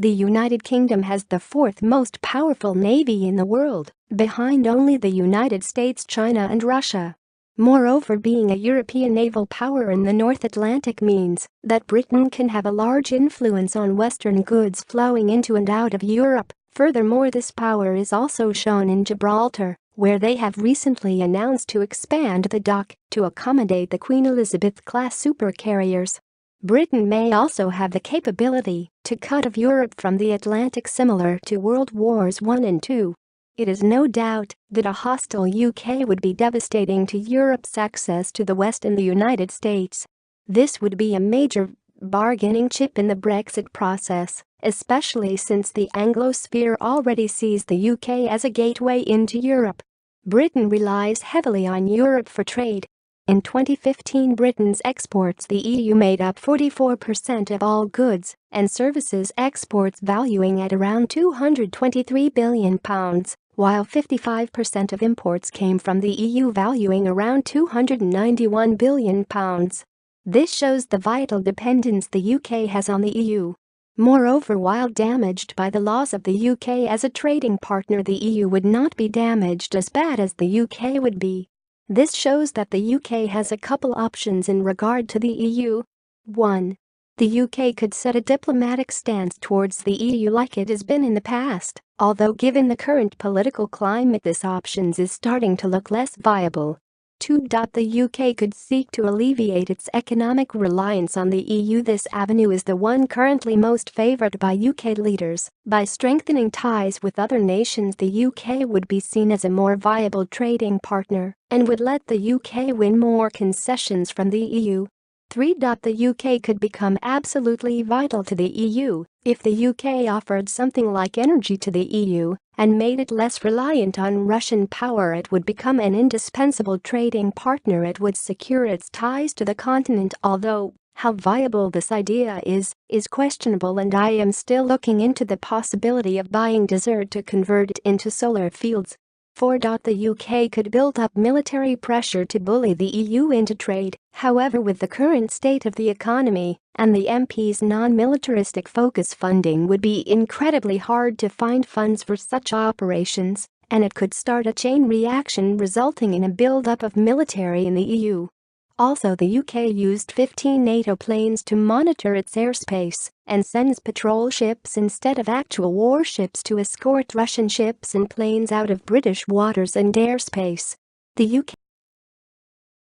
The United Kingdom has the fourth most powerful navy in the world, behind only the United States, China and Russia. Moreover, being a European naval power in the North Atlantic means that Britain can have a large influence on Western goods flowing into and out of Europe. Furthermore, this power is also shown in Gibraltar, where they have recently announced to expand the dock to accommodate the Queen Elizabeth-class supercarriers. Britain may also have the capability to cut off Europe from the Atlantic, similar to World Wars I and II. It is no doubt that a hostile UK would be devastating to Europe's access to the West and the United States. This would be a major bargaining chip in the Brexit process, especially since the Anglosphere already sees the UK as a gateway into Europe. Britain relies heavily on Europe for trade. In 2015, Britain's exports the EU made up 44% of all goods and services exports, valuing at around £223 billion, while 55% of imports came from the EU, valuing around £291 billion. This shows the vital dependence the UK has on the EU. Moreover, while damaged by the loss of the UK as a trading partner, the EU would not be damaged as bad as the UK would be. This shows that the UK has a couple options in regard to the EU. 1. The UK could set a diplomatic stance towards the EU like it has been in the past, although given the current political climate this option is starting to look less viable. 2. The UK could seek to alleviate its economic reliance on the EU. This avenue is the one currently most favoured by UK leaders. By strengthening ties with other nations, the UK would be seen as a more viable trading partner and would let the UK win more concessions from the EU. 3. The UK could become absolutely vital to the EU if the UK offered something like energy to the EU and made it less reliant on Russian power. It would become an indispensable trading partner. It would secure its ties to the continent, although how viable this idea is questionable, and I am still looking into the possibility of buying desert to convert it into solar fields. 4. The UK could build up military pressure to bully the EU into trade. However, with the current state of the economy and the MP's non-militaristic focus, funding would be incredibly hard to find funds for such operations, and it could start a chain reaction resulting in a build-up of military in the EU. Also, the UK used 15 NATO planes to monitor its airspace and sends patrol ships instead of actual warships to escort Russian ships and planes out of British waters and airspace. The UK